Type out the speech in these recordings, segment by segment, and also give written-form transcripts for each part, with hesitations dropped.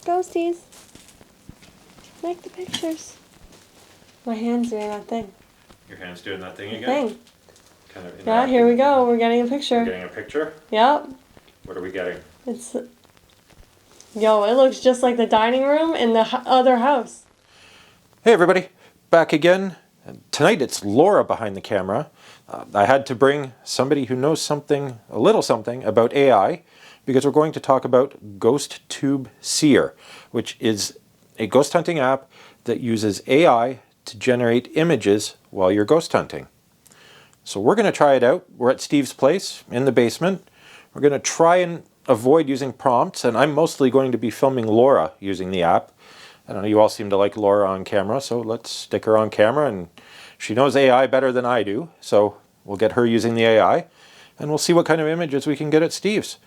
Ghosties. Make the pictures. My hand's doing that thing. Your hand's doing that thing again? Kind of yeah, here we go. We're getting a picture. We're getting a picture? Yep. What are we getting? It's... Yo, it looks just like the dining room in the other house. Hey everybody, back again. Tonight it's Laura behind the camera. I had to bring somebody who knows something, a little something, about AI, because we're going to talk about GhostTube Seer, which is a ghost hunting app that uses AI to generate images while you're ghost hunting. So we're going to try it out. We're at Steve's place in the basement. We're going to try and avoid using prompts, and I'm mostly going to be filming Laura using the app. I don't know, you all seem to like Laura on camera, so let's stick her on camera, and she knows AI better than I do, so we'll get her using the AI, and we'll see what kind of images we can get at Steve's.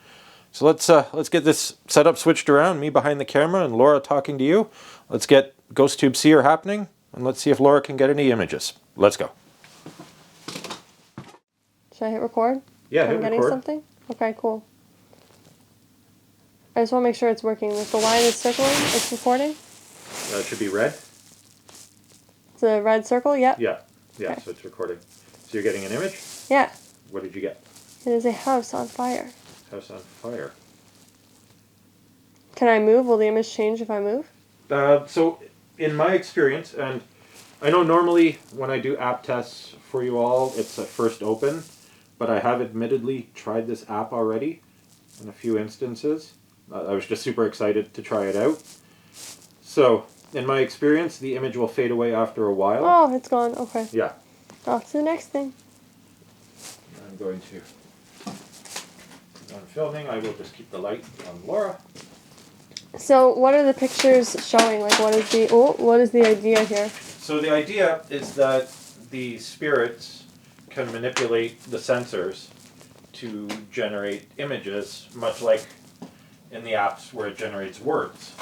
So let's get this setup switched around, me behind the camera and Laura talking to you. Let's get GhostTube Seer happening, and let's see if Laura can get any images. Let's go. Should I hit record? Yeah, hit I'm getting record. something? Okay, cool. I just want to make sure it's working. If the line is circling, it's recording? It should be red. It's a red circle? Yep. Yeah, Okay. So it's recording. So you're getting an image? Yeah. What did you get? It is a house on fire. House on fire. Can I move? Will the image change if I move? So in my experience, and I know normally when I do app tests for you all, it's a first open, but I have admittedly tried this app already in a few instances. I was just super excited to try it out. So in my experience, the image will fade away after a while. Oh, it's gone. Okay. Yeah. Off to the next thing. I'm going to, when I'm filming, I will just keep the light on Laura. So what are the pictures showing? Like what is the idea here? So the idea is that the spirits can manipulate the sensors to generate images, much like in the apps where it generates words.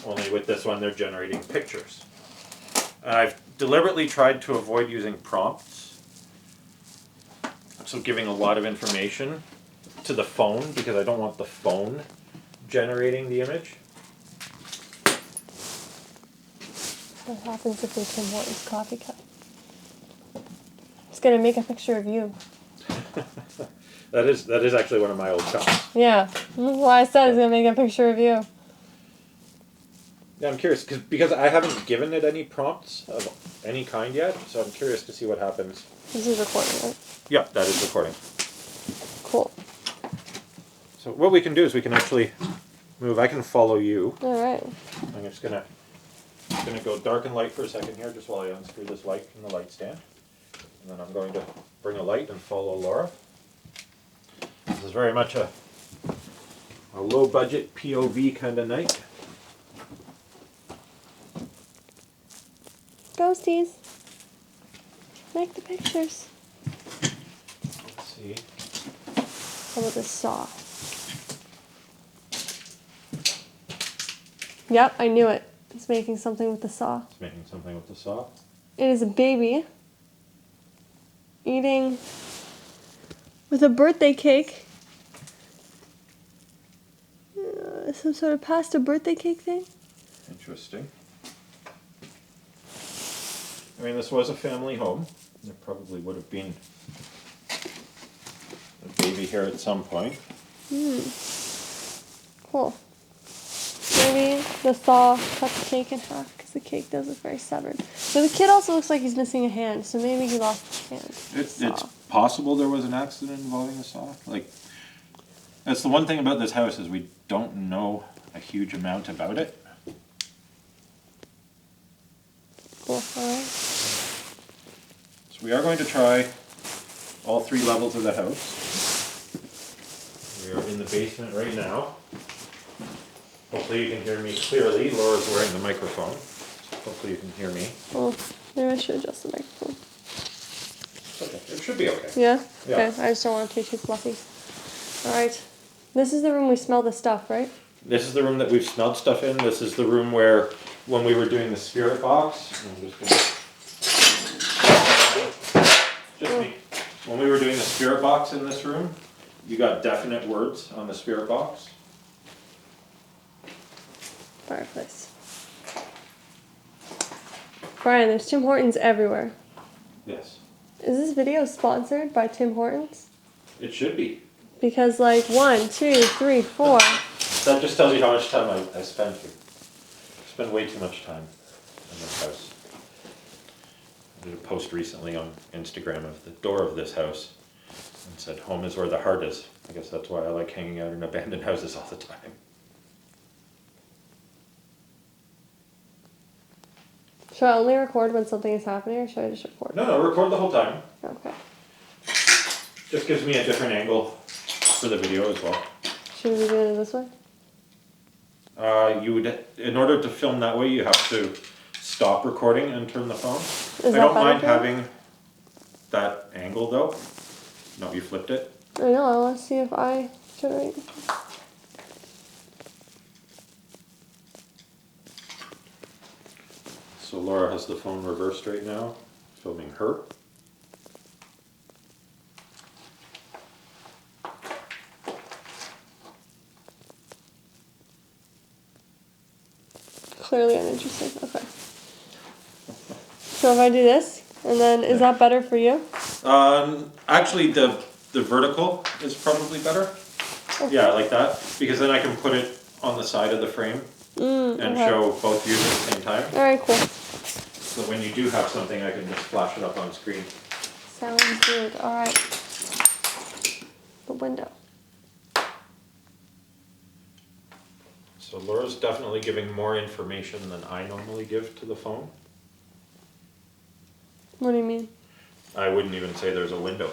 Only with this one they're generating pictures. And I've deliberately tried to avoid using prompts, so giving a lot of information to the phone, because I don't want the phone generating the image. What happens if we Tim Hortons coffee cup? It's gonna make a picture of you. That is actually one of my old cups. Yeah. Well, I said it's gonna make a picture of you. Yeah, I'm curious because I haven't given it any prompts of any kind yet, so I'm curious to see what happens. This is recording, right? Yeah, that is recording. Cool. So what we can do is we can actually move. I can follow you. All right. I'm just gonna go dark and light for a second here, just while I unscrew this light from the light stand, and then I'm going to bring a light and follow Laura. This is very much a low budget POV kind of night. Ghosties. Make the pictures. Let's see. How about this saw? Yep, I knew it. It's making something with the saw. It's making something with the saw. It is a baby eating with a birthday cake. Some sort of pasta birthday cake thing. Interesting. I mean, this was a family home. There probably would have been a baby here at some point. Cool. Maybe the saw cut the cake in half because the cake does look very severed. So the kid also looks like he's missing a hand, so maybe he lost his hand. It's possible there was an accident involving a saw. Like, that's the one thing about this house is we don't know a huge amount about it. Cool. All right. So we are going to try all 3 levels of the house. We are in the basement right now. Hopefully you can hear me clearly. Laura's wearing the microphone. Hopefully you can hear me. Well, maybe I should adjust the microphone. Okay, it should be okay. Yeah? Yeah. Okay, I just don't want it to be too fluffy. Alright. This is the room we smell the stuff, right? This is the room that we've smelled stuff in. This is the room where, when we were doing the spirit box, when we were doing the spirit box in this room, you got definite words on the spirit box. fireplace. Brian, there's Tim Hortons everywhere. Yes. Is this video sponsored by Tim Hortons? It should be. Because like 1, 2, 3, 4. That just tells you how much time I spend here. I spend way too much time in this house. I did a post recently on Instagram of the door of this house and said, home is where the heart is. I guess that's why I like hanging out in abandoned houses all the time. Should I only record when something is happening, or should I just record? No, record the whole time. Okay. Just gives me a different angle for the video as well. Should we be doing it this way? You would, in order to film that way, you have to stop recording and turn the phone. Is I that don't better mind for you? having that angle though. No, you flipped it. I know, I want to see if I generate. So Laura has the phone reversed right now, filming her. Clearly uninteresting. Okay. So if I do this, and then is that better for you? Actually, the vertical is probably better. Okay. Yeah, like that, because then I can put it on the side of the frame and Okay. show both views at the same time. All right, cool. So when you do have something, I can just flash it up on screen. Sounds good. All right. The window. So Laura's definitely giving more information than I normally give to the phone. What do you mean? I wouldn't even say there's a window.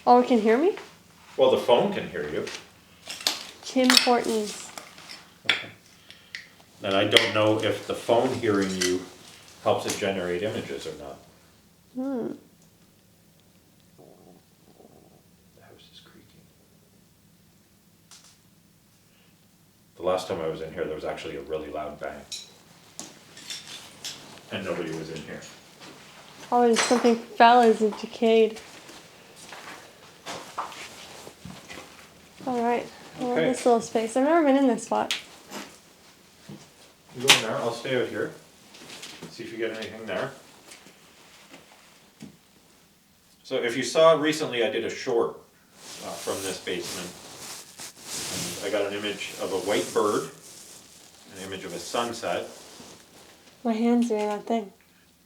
Oh, it can hear me? Well, the phone can hear you. Tim Hortons. Okay. And I don't know if the phone hearing you helps it generate images or not. The house is creaking. The last time I was in here, there was actually a really loud bang. And nobody was in here. Probably just something fell as it decayed. All right. I love Okay. this little space. I've never been in this spot. You go in there, I'll stay out here. See if you get anything there. So if you saw recently, I did a short from this basement. And I got an image of a white bird, an image of a sunset. My hand's doing that thing.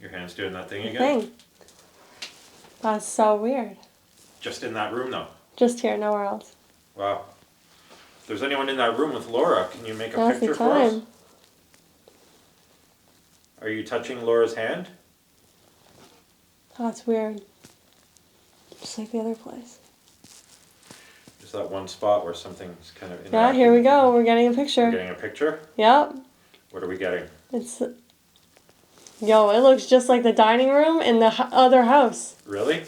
Your hand's doing that thing again? Thing. That's so weird. Just in that room though. Just here, nowhere else. Wow. If there's anyone in that room with Laura, can you make a Now's picture the for us? time. Are you touching Laura's hand? Oh, that's weird. Just like the other place. Just that one spot where something's kind of Yeah, here we go. We're getting a picture. We're getting a picture? Yep. What are we getting? It's. Yo, it looks just like the dining room in the other house. Really?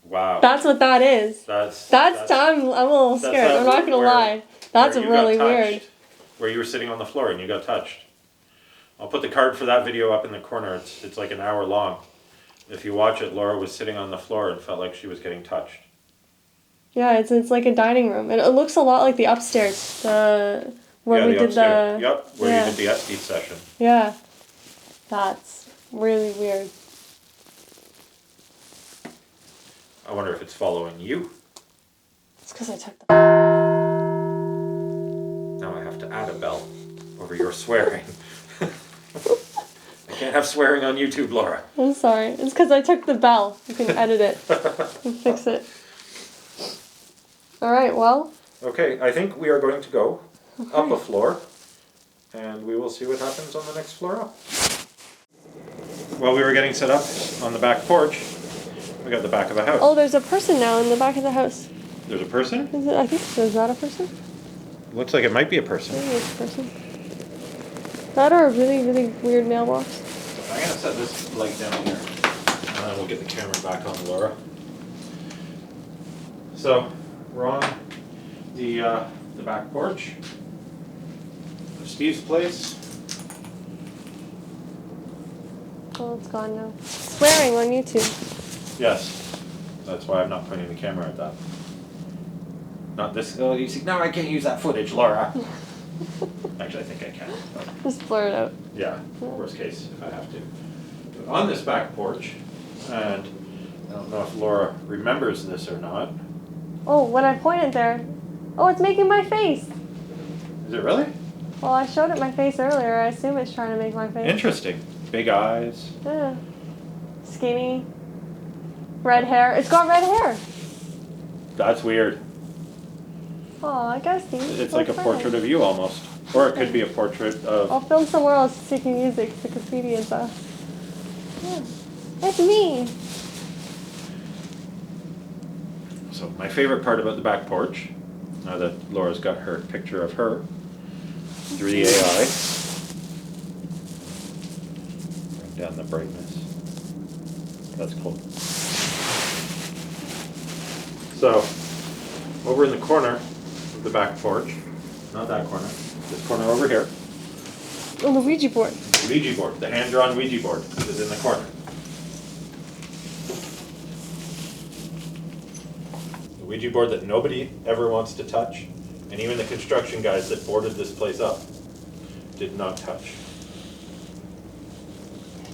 Wow. That's what that is. That's I'm a little that's scared. that I'm not room gonna where- lie. That's where you really got weird. touched, where you were sitting on the floor and you got touched. I'll put the card for that video up in the corner. It's like an hour long. If you watch it, Laura was sitting on the floor and felt like she was getting touched. Yeah, it's like a dining room. It looks a lot like the upstairs. Where we did upstairs. the. Yep, where yeah. you did the estate session. Yeah. That's really weird. I wonder if it's following you. It's because I took the. Now I have to add a bell over your swearing. I can't have swearing on YouTube, Laura. I'm sorry. It's because I took the bell. You can edit it and fix it. All right. Well. Okay, I think we are going to go up a floor, and we will see what happens on the next floor up. While we were getting set up on the back porch, we got the back of a house. Oh, there's a person now in the back of the house. There's a person? Is it? I think so. Is that a person? Looks like it might be a person. Maybe it's a person. That or a really, really weird mailbox. I'm going to set this light down here, and then we'll get the camera back on Laura. So, we're on the back porch of Steve's place. Oh, it's gone now. Swearing on YouTube. Yes, that's why I'm not pointing the camera at that. Not this. Oh, you see, now I can't use that footage, Laura. Actually, I think I can. Just blur it out. Yeah, worst case if I have to. On this back porch, and I don't know if Laura remembers this or not. Oh, when I pointed there, oh, it's making my face. Is it really? Well, I showed it my face earlier. I assume it's trying to make my face. Interesting. Big eyes. Yeah. Skinny. Red hair. It's got red hair. That's weird. Oh, I guess It's like a portrait of you almost. Or it could be a portrait of... I'll film somewhere else seeking music, Wikipedia and stuff. Yeah. It's me. So my favorite part about the back porch, now that Laura's got her picture of her through the AI. Bring down the brightness. That's cool. So, over in the corner of the back porch, not that corner, this corner over here, On the Ouija board. the Ouija board, the hand-drawn Ouija board is in the corner. The Ouija board that nobody ever wants to touch, and even the construction guys that boarded this place up did not touch.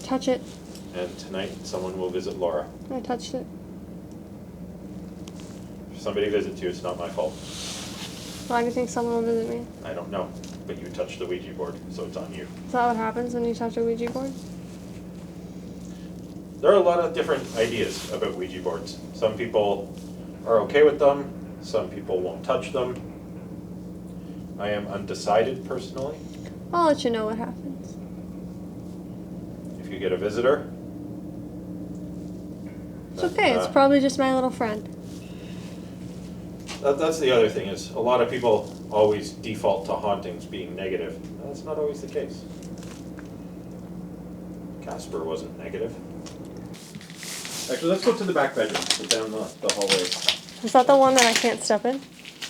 Touch it. And tonight, someone will visit Laura. I touched it. If somebody visits you, it's not my fault. Why do you think someone will visit me? I don't know, but you touched the Ouija board, so it's on you. Is that what happens when you touch a Ouija board? There are a lot of different ideas about Ouija boards. Some people are okay with them, some people won't touch them. I am undecided personally. I'll let you know what happens. If you get a visitor, It's okay, it's probably just my little friend. that's the other thing is a lot of people always default to hauntings being negative. That's not always the case. Casper wasn't negative. Actually, let's go to the back bedroom, so down the hallway. Is that the one that I can't step in?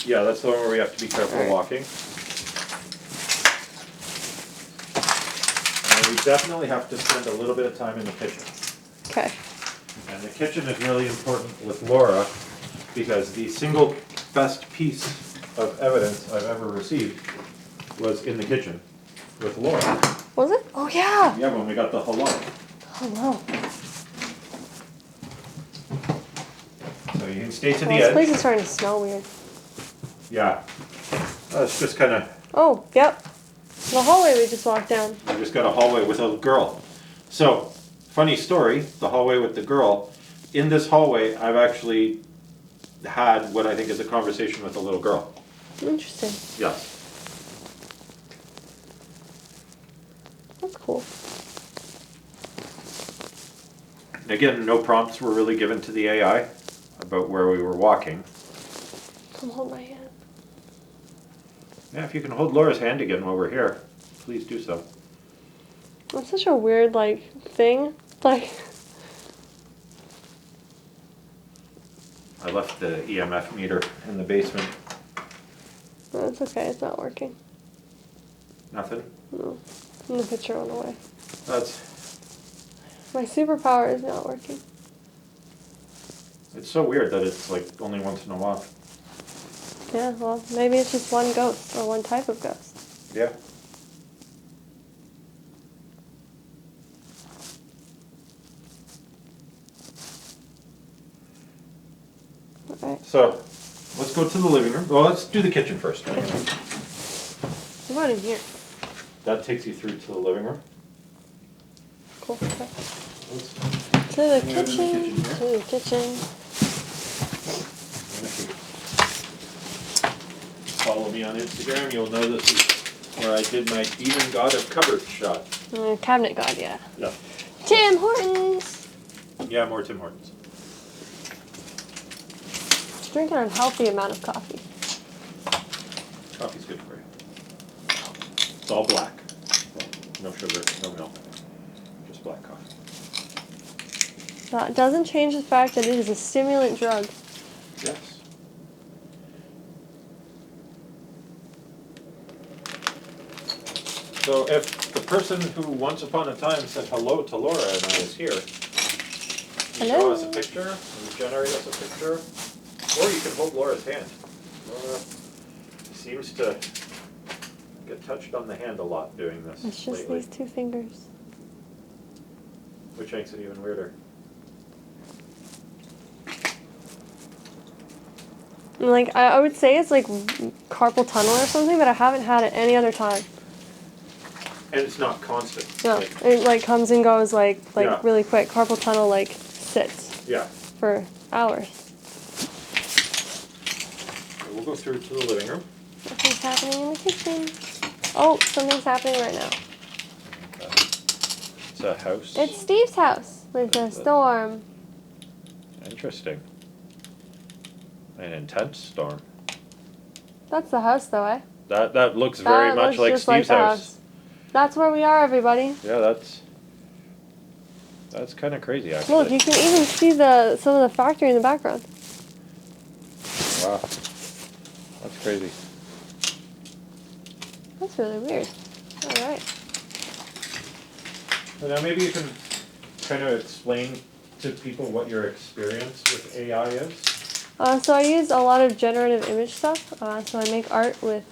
Yeah, that's the one where we have to be careful Alright. walking. And we definitely have to spend a little bit of time in the kitchen. Okay. And the kitchen is really important with Laura because the single best piece of evidence I've ever received was in the kitchen with Laura. Was it? Oh, yeah. Yeah, when we got the hello. Oh, no. So you can stay to the This edge. place is starting to smell weird. Yeah. It's just kind of, Oh, yep. The hallway we just walked down. we just got a hallway with a girl. So, funny story, the hallway with the girl. In this hallway, I've actually had what I think is a conversation with a little girl. Interesting. Yes. That's cool. Again, no prompts were really given to the AI about where we were walking. Come hold my hand. Yeah, if you can hold Laura's hand again while we're here, please do so. That's such a weird, like, thing. Like, I left the EMF meter in the basement. no, it's okay. It's not working. Nothing. No. And the picture went away. That's, My superpower is not working. it's so weird that it's like only once in a while. Yeah, well, maybe it's just one ghost or one type of ghost. Yeah. Alright. So, let's go to the living room. Well, let's do the kitchen first. What about in here? That takes you through to the living room. Cool. Okay. Let's- To the Can we go to the kitchen. kitchen here? To the kitchen. Follow me on Instagram, you'll know this is where I did my Demon God of Cupboard shot. Cabinet god, yeah. Yeah. Tim Hortons! Yeah, more Tim Hortons. Drink an unhealthy amount of coffee. Coffee's good for you. It's all black. No sugar, no milk. Just black coffee. That doesn't change the fact that it is a stimulant drug. Yes. So if the person who once upon a time said hello to Laura and I is here, you Hello. show us a picture, you generate us a picture, or you can hold Laura's hand. Laura seems to haven't touched on the hand a lot doing this It's just lately, these 2 fingers. which makes it even weirder. And like, I would say it's like carpal tunnel or something, but I haven't had it any other time. And it's not constant. No, it like comes and goes like Yeah. really quick. Carpal tunnel like sits Yeah. for hours. So we'll go through to the living room. Nothing's happening in the kitchen. Oh, something's happening right now. It's a house. It's Steve's house with the storm. Interesting. An intense storm. That's the house though, eh? That looks very That much looks like just Steve's the house. That's where we are, everybody. Yeah, that's kind of crazy, actually. Look, you can even see some of the factory in the background. Wow. That's crazy. That's really weird. All right. So now maybe you can kind of explain to people what your experience with AI is. So I use a lot of generative image stuff. So I make art with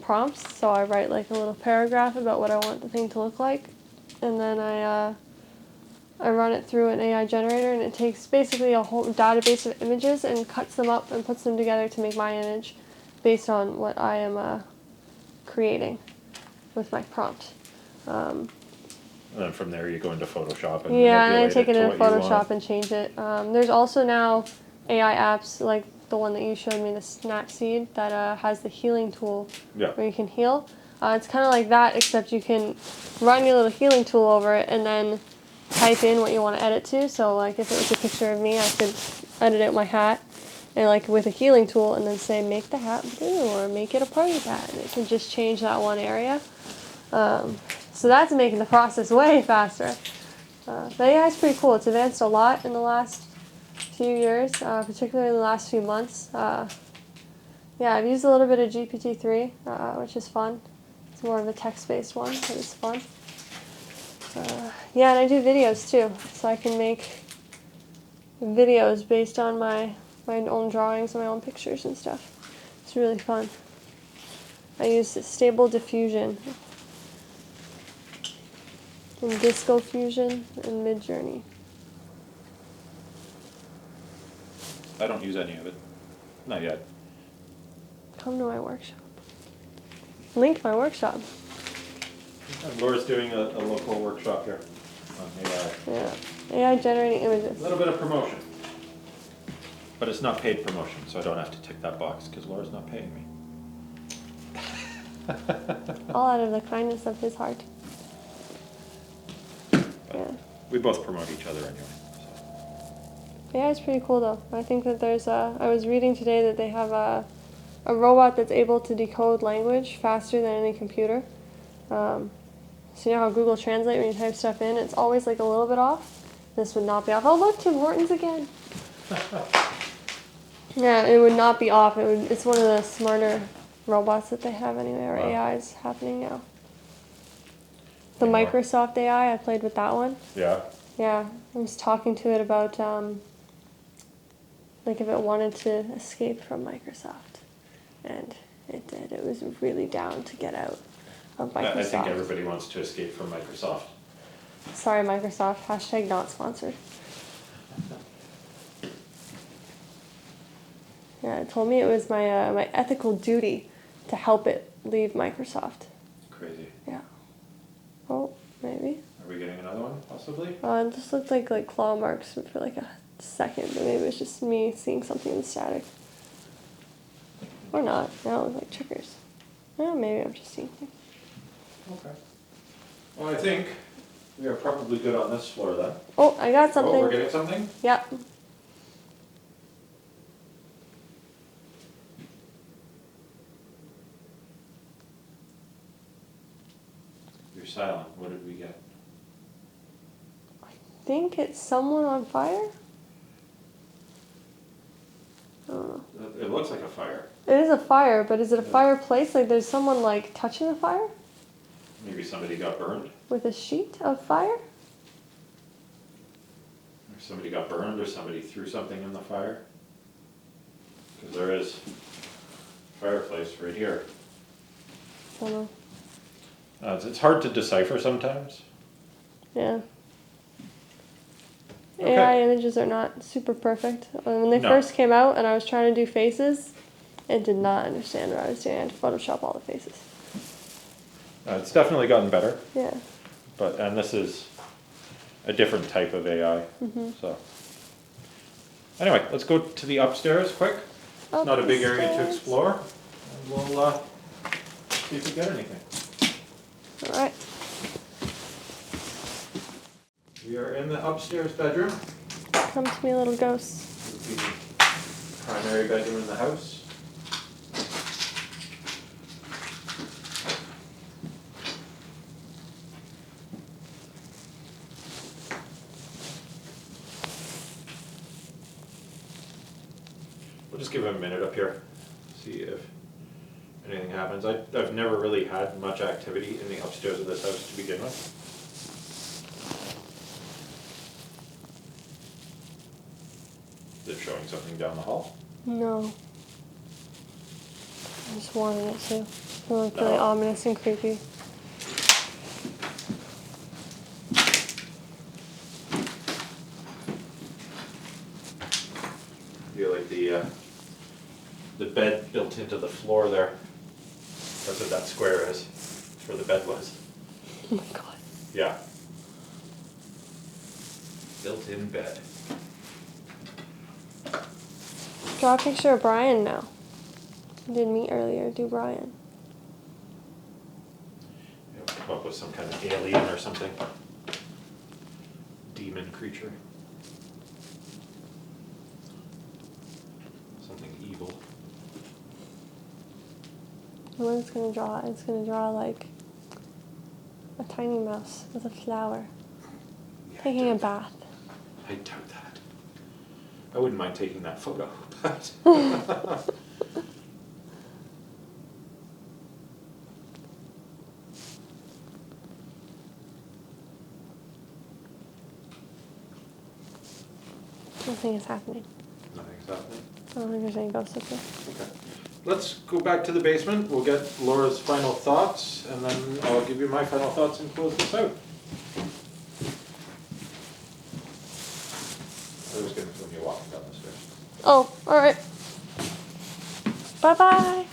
prompts. So I write like a little paragraph about what I want the thing to look like, and then I run it through an AI generator, and it takes basically a whole database of images and cuts them up and puts them together to make my image based on what I am creating with my prompt. And then from there you go into Photoshop and Yeah, and I manipulate take it to into what you want. Photoshop and change it. There's also now AI apps like the one that you showed me, the Snapseed, that has the healing tool Yeah. where you can heal. It's kind of like that, except you can run your little healing tool over it and then type in what you want to edit to. So like if it was a picture of me, I could edit out my hat and like with a healing tool and then say make the hat blue or make it a party hat, and it can just change that one area. So that's making the process way faster. The AI is pretty cool. It's advanced a lot in the last few years, particularly in the last few months. Yeah, I've used a little bit of GPT-3, which is fun. It's more of a text-based one, but it's fun. Yeah, and I do videos too, so I can make videos based on my own drawings and my own pictures and stuff. It's really fun. I use Stable Diffusion, and Disco Fusion, and Midjourney. I don't use any of it. Not yet. Come to my workshop. Link my workshop. And Laura's doing a local workshop here on AI. Yeah, AI generating A images. little bit of promotion. But it's not paid promotion, so I don't have to tick that box because Laura's not paying me. All out of the kindness of his heart. Yeah. We both promote each other anyway. So. AI is pretty cool though. I think that there's I was reading today that they have a robot that's able to decode language faster than any computer. So you know how Google Translate, when you type stuff in, it's always like a little bit off? This would not be off. Oh look, Tim Hortons again. Yeah, it would not be off. It's one of the smarter robots that they have anyway, or Wow. AI is happening now. The Any more? Microsoft AI, I played with that one. Yeah. Yeah, I was talking to it about like if it wanted to escape from Microsoft, and it did. It was really down to get out of Microsoft. I think everybody wants to escape from Microsoft. Sorry, Microsoft. Hashtag not sponsored. Yeah, it told me it was my my ethical duty to help it leave Microsoft. Crazy. Yeah. Oh, maybe. Are we getting another one, possibly? It just looked like claw marks for like a second, but maybe it's just me seeing something in the static. Or not. Now it was like triggers. Oh, maybe I'm just seeing things. Okay. Well, I think we are probably good on this floor then. Oh, I got something. Oh, we're getting something? Yep. You're silent. What did we get? I think it's someone on fire. I don't know. It looks like a fire. It is a fire, but is it a fireplace? Like there's someone like touching the fire Maybe somebody got burned. with a sheet of fire? Or somebody got burned or somebody threw something in the fire. Because there is a fireplace right here. I don't know. It's hard to decipher sometimes. Yeah. Okay. AI images are not super perfect. When they No. first came out and I was trying to do faces, it did not understand what I was doing. I had to Photoshop all the faces. It's definitely gotten better. Yeah. And this is a different type of AI. So anyway, let's go to the upstairs quick. It's not a big area to explore. And we'll see if we get anything. All right. We are in the upstairs bedroom. Come to me, little ghost. This is the primary bedroom in the house. We'll just give it a minute up here, see if anything happens. I've never really had much activity in the upstairs of this house to begin with. Is it showing something down the hall? No. I'm just wanting it to. Feel like really No. ominous and creepy. I feel like the bed built into the floor there. That's what that square is. That's where the bed was. Oh my god. Yeah. Built-in bed. Draw a picture of Brian now. You did me earlier. Do Brian. Come up with some kind of alien or something. Demon creature. Something evil. What it's gonna draw? It's gonna draw like a tiny mouse with a flower Yeah, taking a bath. I doubt that. I wouldn't mind taking that photo, but Nothing is happening. nothing's happening. I don't think there's any ghosts up there. Okay. Let's go back to the basement. We'll get Laura's final thoughts, and then I'll give you my final thoughts and close this out. I was going to film you walking down the stairs. Oh, alright. Bye-bye.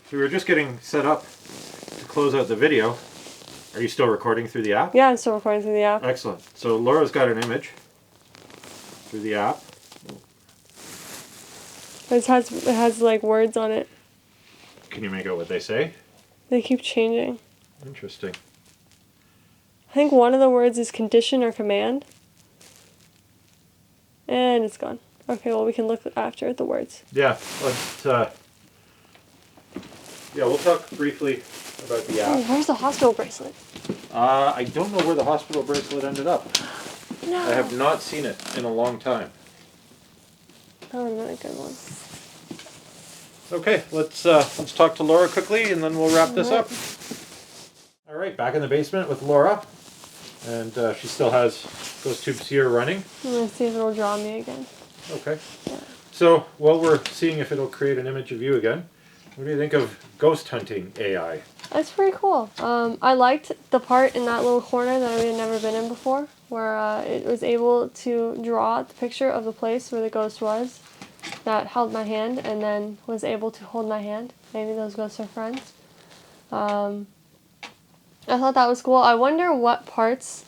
So we were just getting set up to close out the video. Are you still recording through the app? Yeah, I'm still recording through the app. Excellent. So Laura's got an image through the app. It has like words on it. Can you make out what they say? They keep changing. Interesting. I think one of the words is condition or command. And it's gone. Okay, well we can look after at the words. Yeah, let's, we'll talk briefly about the Oh, app. where's the hospital bracelet? I don't know where the hospital bracelet ended up. No. I have not seen it in a long time. Oh, another good one. Okay, let's talk to Laura quickly, and then we'll wrap this up. All right, back in the basement with Laura, and she still has GhostTube Seer running. I'm gonna see if it'll draw me again. Okay. Yeah. So while we're seeing if it'll create an image of you again, what do you think of Ghosthunting AI? That's pretty cool. I liked the part in that little corner that I had never been in before, where it was able to draw the picture of the place where the ghost was, that held my hand, and then was able to hold my hand. Maybe those ghosts are friends. I thought that was cool. I wonder what parts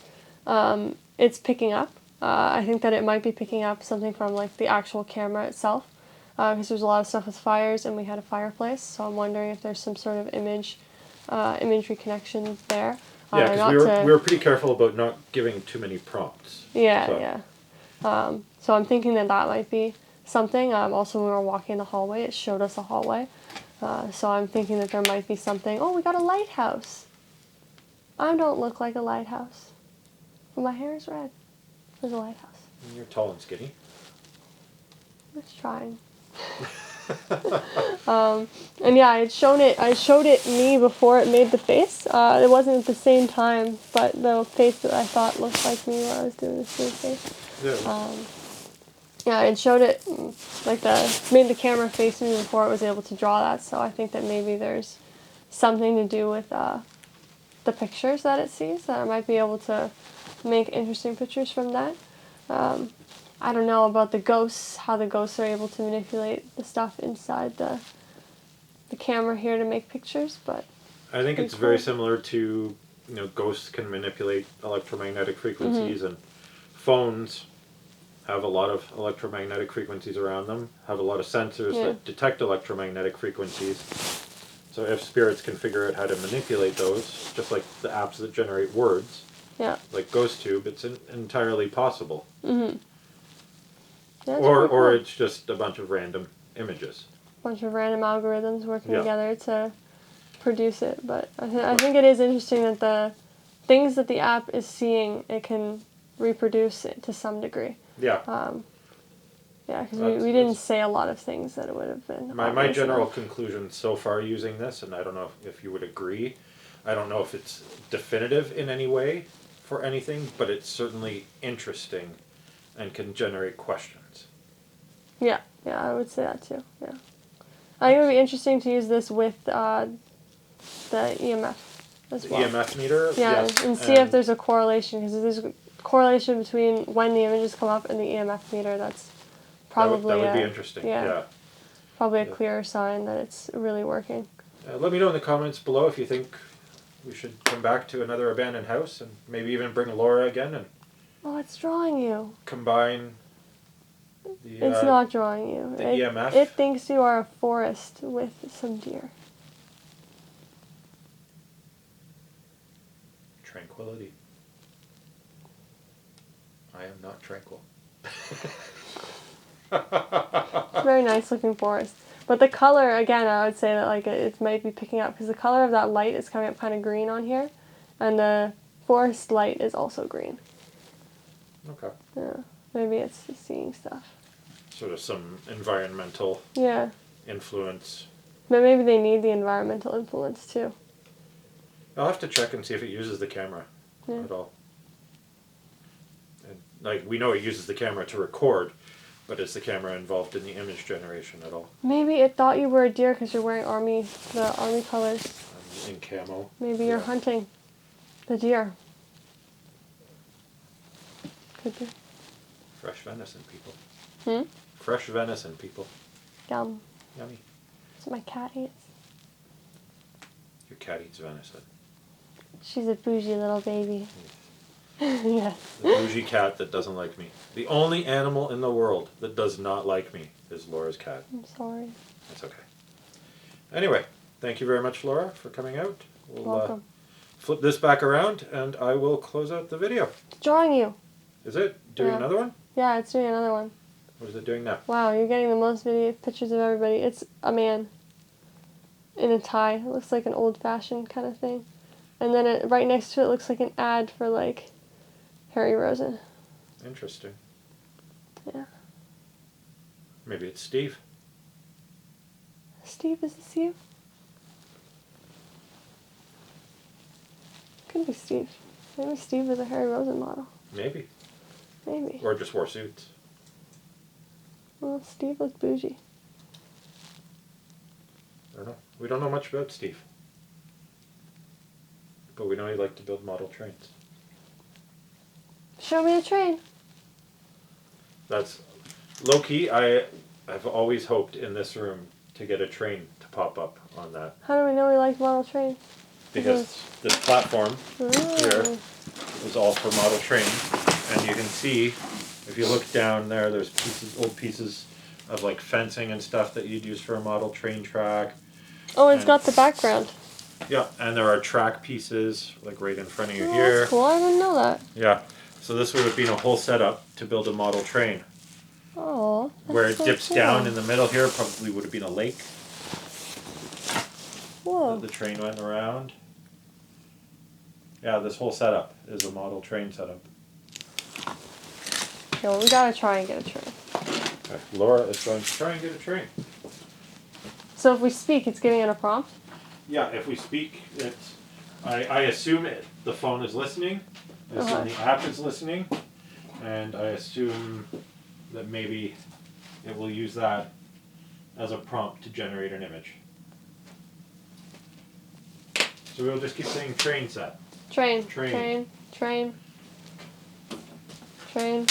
it's picking up. I think that it might be picking up something from like the actual camera itself, because there's a lot of stuff with fires, and we had a fireplace. So I'm wondering if there's some sort of imagery connection there. Yeah, because we were pretty careful about not giving too many prompts. Yeah, so. yeah. So I'm thinking that might be something. Also, when we were walking the hallway, it showed us a hallway. So I'm thinking that there might be something. Oh, we got a lighthouse. I don't look like a lighthouse. But my hair is red. There's a lighthouse. You're tall and skinny. I'm just trying. And yeah, I showed it me before it made the face. It wasn't at the same time, but the face that I thought looked like me when I was doing this face. Yeah. Yeah, it showed it, like made the camera face me before it was able to draw that, so I think that maybe there's something to do with the pictures that it sees, that I might be able to make interesting pictures from that. I don't know about the ghosts, how the ghosts are able to manipulate the stuff inside the camera here to make pictures, but I think it's very similar to, ghosts can manipulate electromagnetic frequencies, and phones have a lot of electromagnetic frequencies around them, have a lot of sensors that detect electromagnetic frequencies. So if spirits can figure out how to manipulate those, just like the apps that generate words, like GhostTube, it's entirely possible. Mm-hmm. Yeah, or it's just a bunch of random images. A bunch of random algorithms working together to produce it. But I think it is interesting that the things that the app is seeing, it can reproduce it to some degree. Yeah. Yeah, because we didn't say a lot of things that it would have been. My general conclusion so far using this, and I don't know if you would agree, I don't know if it's definitive in any way for anything, but it's certainly interesting and can generate questions. Yeah, I would say that too. Yeah, I think it would be interesting to use this with the EMF as well. EMF meter? Yeah, yes. and see if there's a correlation, because if there's a correlation between when the images come up and the EMF meter, that's probably that would be interesting. Yeah. Probably a clearer sign that it's really working. Let me know in the comments below if you think we should come back to another abandoned house and maybe even bring Laura again and... Oh, it's drawing you. Combine the... It's not drawing you. The EMF. It thinks you are a forest with some deer. Tranquility. I am not tranquil. Very nice looking forest. But the color, again, I would say that like it might be picking up, because the color of that light is coming up kind of green on here, and the forest light is also green. Okay. Yeah, maybe it's seeing stuff. Sort of some environmental influence. But maybe they need the environmental influence too. I'll have to check and see if it uses the camera at all. And, like, we know it uses the camera to record, but is the camera involved in the image generation at all? Maybe it thought you were a deer because you're wearing the army colors. In camo. Maybe you're hunting the deer. Could be. Fresh venison, people. Fresh venison, people. Yum. Yummy. That's what my cat eats. Your cat eats venison. She's a bougie little baby. Yes. The bougie cat that doesn't like me. The only animal in the world that does not like me is Laura's cat. I'm sorry. That's okay. Anyway, thank you very much, Laura, for coming out. We'll Welcome. Flip this back around, and I will close out the video. It's drawing you. Is it doing another one? Yeah, it's doing another one. What is it doing now? Wow, you're getting the most pictures of everybody. It's a man in a tie. It looks like an old-fashioned kind of thing. And then right next to it looks like an ad for, like, Harry Rosen. Interesting. Yeah. Maybe it's Steve. Steve, is this you? Could be Steve. Maybe Steve is a Harry Rosen model. Maybe. Maybe. Or just wore suits. Well, Steve looks bougie. I don't know. We don't know much about Steve. But we know he liked to build model trains. Show me a train. That's low-key. I've always hoped in this room to get a train to pop up on that. How do we know we like model trains? Because this platform here is all for model trains. And you can see, if you look down there, there's old pieces of like fencing and stuff that you'd use for a model train track. Oh, it's got the background. Yeah, and there are track pieces like right in front of you Oh, here. that's cool. I didn't know that. Yeah, so this would have been a whole setup to build a model train. Oh, that's where it so dips cool. down in the middle here probably would have been a lake. Whoa. The train went around. Yeah, this whole setup is a model train setup. Okay, well, we gotta try and get a train. Okay, Laura is going to try and get a train. So if we speak, it's giving it a prompt? Yeah, if we speak, it's. I assume the phone is listening. I assume the app is listening. And I assume that maybe it will use that as a prompt to generate an image. So we'll just keep saying train set. Train. Train. Train. Train. Train.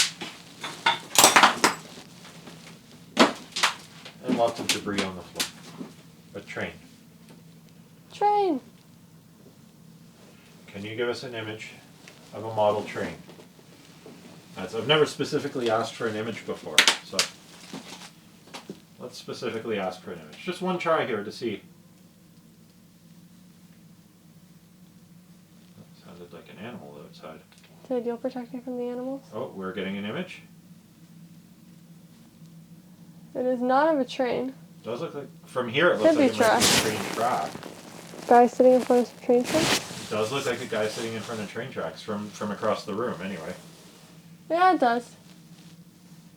And lots of debris on the floor. A train. Train. Can you give us an image of a model train? I've never specifically asked for an image before, so let's specifically ask for an image. Just one try here to see. That sounded like an animal outside. Did ideal protect me from the animals? Oh, we're getting an image. It is not of a train. It does look like, from here it looks like it might be a train track. Guy sitting in front of a train track? It does look like a guy sitting in front of train tracks from across the room anyway. Yeah, it does.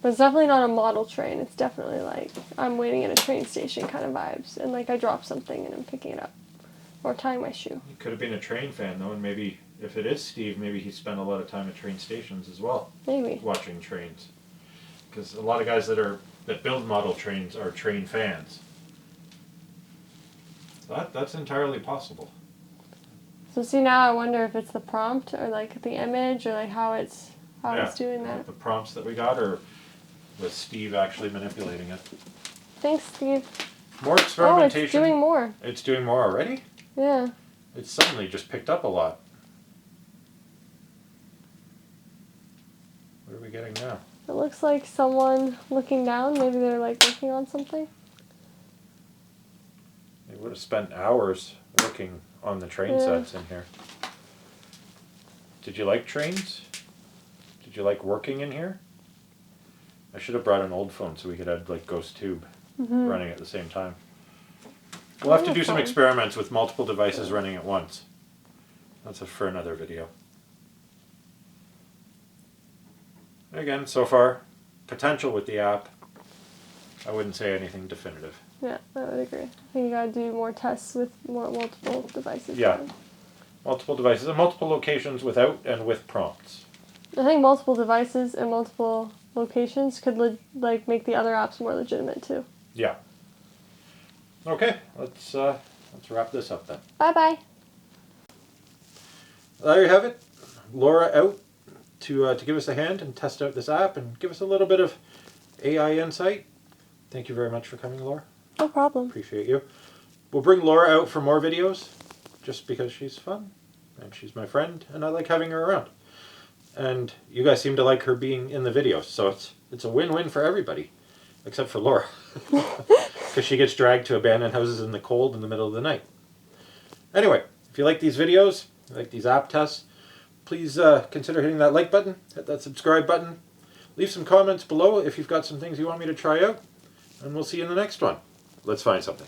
But it's definitely not a model train. It's definitely like I'm waiting at a train station kind of vibes. And like I dropped something and I'm picking it up. Or tying my shoe. He could have been a train fan though, and maybe if it is Steve, maybe he spent a lot of time at train stations as well. Maybe. Watching trains. Because a lot of guys that build model trains are train fans. That's entirely possible. So see now I wonder if it's the prompt or like the image or like how it's doing that. The prompts that we got, or was Steve actually manipulating it? Thanks, Steve. More experimentation. Oh, it's doing more. It's doing more already? Yeah. It's suddenly just picked up a lot. What are we getting now? It looks like someone looking down. Maybe they're like working on something. They would have spent hours working on the train sets in here. Did you like trains? Did you like working in here? I should have brought an old phone so we could have like GhostTube running at the same time. We'll have to do some experiments with multiple devices running at once. That's for another video. Again, so far, potential with the app. I wouldn't say anything definitive. Yeah, I would agree. I think you gotta do more tests with multiple devices. Yeah. Multiple devices and multiple locations without and with prompts. I think multiple devices and multiple locations could like make the other apps more legitimate too. Yeah. Okay, let's wrap this up then. Bye bye. There you have it. Laura out to give us a hand and test out this app and give us a little bit of AI insight. Thank you very much for coming, Laura. No problem. Appreciate you. We'll bring Laura out for more videos just because she's fun and she's my friend and I like having her around. And you guys seem to like her being in the videos, so it's a win-win for everybody, except for Laura, because she gets dragged to abandoned houses in the cold in the middle of the night. Anyway, if you like these videos, like these app tests, please consider hitting that like button, hit that subscribe button, leave some comments below if you've got some things you want me to try out, and we'll see you in the next one. Let's find something.